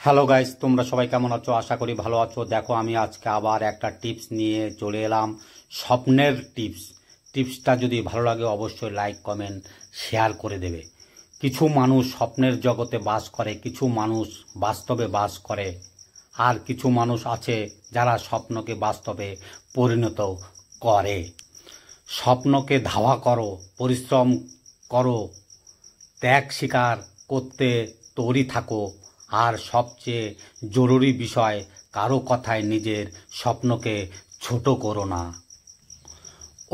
Hello guys, তোমরা সবাই কেমন আছো? আশা করি ভালো আছো। দেখো, আমি আজকে আবার একটা টিপস নিয়ে চলে এলাম, স্বপ্নের টিপস। টিপসটা যদি ভালো লাগে অবশ্যই লাইক কমেন্ট শেয়ার করে দেবে। কিছু মানুষ স্বপ্নের জগতে বাস করে, কিছু মানুষ বাস্তবে বাস করে, আর কিছু মানুষ আছে যারা স্বপ্নকে বাস্তবে পরিণত করে। স্বপ্নকে ধাওয়া করো, পরিশ্রম করো, ত্যাগ স্বীকার করতে তৈরি থাকো, আর সবচেয়ে জরুরি বিষয়, কারো কথায় নিজের স্বপ্নকে ছোট করো না।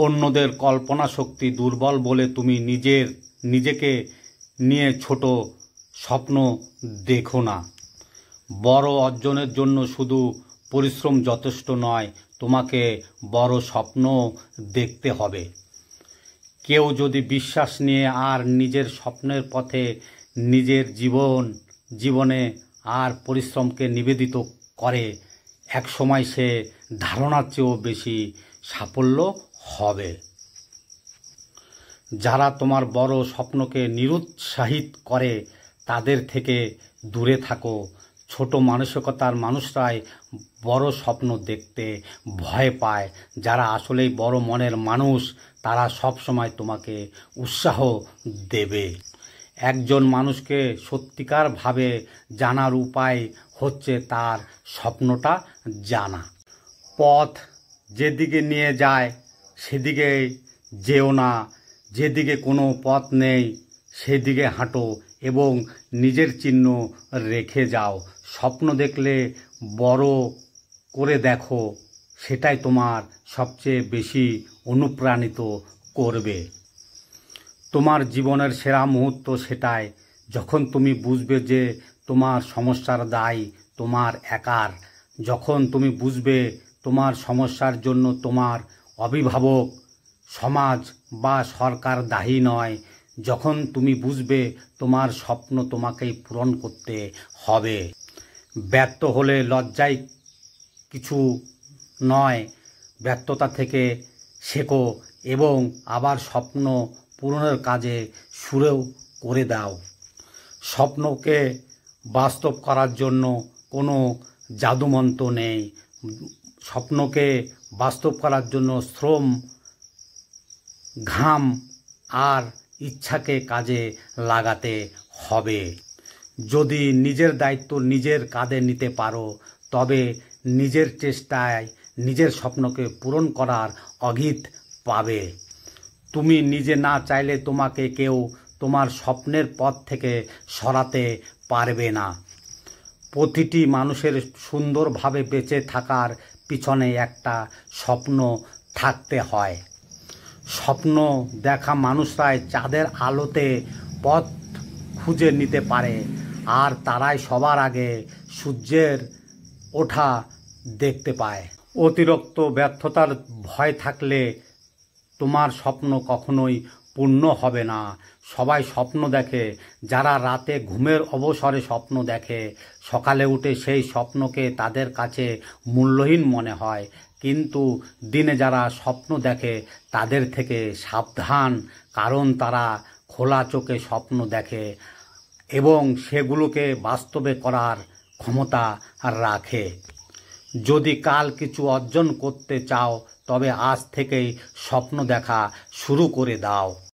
অন্যদের কল্পনা শক্তি দুর্বল বলে তুমি নিজেকে নিয়ে ছোট স্বপ্ন দেখো না। বড় অর্জনের জন্য শুধু পরিশ্রম যথেষ্ট নয়, তোমাকে বড় স্বপ্ন দেখতে হবে। কেউ যদি বিশ্বাস নিয়ে আর নিজের স্বপ্নের পথে নিজের জীবনে আর পরিশ্রমকে নিবেদিত করে, এক সময় সে ধারণার চেয়েও বেশি সাফল্য হবে। যারা তোমার বড় স্বপ্নকে নিরুৎসাহিত করে তাদের থেকে দূরে থাকো। ছোট মানসিকতার মানুষরাই বড় স্বপ্ন দেখতে ভয় পায়। যারা আসলেই বড় মনের মানুষ তারা সবসময় তোমাকে উৎসাহ দেবে। একজন মানুষকে সত্যিকারভাবে জানার উপায় হচ্ছে তার স্বপ্নটা জানা। পথ যেদিকে নিয়ে যায় সেদিকে যেও না, যেদিকে কোনো পথ নেই সেদিকে হাঁটো এবং নিজের চিহ্ন রেখে যাও। স্বপ্ন দেখলে বড় করে দেখো, সেটাই তোমার সবচেয়ে বেশি অনুপ্রাণিত করবে। তোমার জীবনের সেরা মুহূর্ত সেটাই যখন তুমি বুঝবে যে তোমার সমস্যার দায় তোমার একার। যখন তুমি বুঝবে তোমার সমস্যার জন্য তোমার অভিভাবক, সমাজ বা সরকার দায়ী নয়। যখন তুমি বুঝবে তোমার স্বপ্ন তোমাকেই পূরণ করতে হবে। ব্যর্থ হলে লজ্জায় কিছু নয়, ব্যর্থতা থেকে শেখো এবং আবার স্বপ্ন পূরণের কাজে শুরু করে দাও। স্বপ্নকে বাস্তব করার জন্য কোনো জাদুমন্ত্র নেই। স্বপ্নকে বাস্তব করার জন্য শ্রম, ঘাম আর ইচ্ছাকে কাজে লাগাতে হবে। যদি নিজের দায়িত্ব নিজের কাঁধে নিতে পারো তবে নিজের চেষ্টায় নিজের স্বপ্নকে পূরণ করার অগিত পাবে। তুমি নিজে না চাইলে তোমাকে কেউ তোমার স্বপ্নের পথ থেকে সরাতে পারবে না। প্রতিটি মানুষের সুন্দরভাবে বেঁচে থাকার পিছনে একটা স্বপ্ন থাকতে হয়। স্বপ্ন দেখা মানুষরাই চাঁদের আলোতে পথ খুঁজে নিতে পারে, আর তারাই সবার আগে সূর্যের ওঠা দেখতে পায়। অতিরিক্ত ব্যর্থতার ভয় থাকলে তোমার স্বপ্ন কখনোই পূর্ণ হবে না। সবাই স্বপ্ন দেখে, যারা রাতে ঘুমের অবসরে স্বপ্ন দেখে সকালে উঠে সেই স্বপ্নকে তাদের কাছে মূল্যহীন মনে হয়। কিন্তু দিনে যারা স্বপ্ন দেখে তাদের থেকে সাবধান, কারণ তারা খোলা চোখে স্বপ্ন দেখে এবং সেগুলোকে বাস্তবে করার ক্ষমতা রাখে। যদি কাল কিছু অর্জন করতে চাও তবে আজ থেকেই স্বপ্ন দেখা শুরু করে দাও।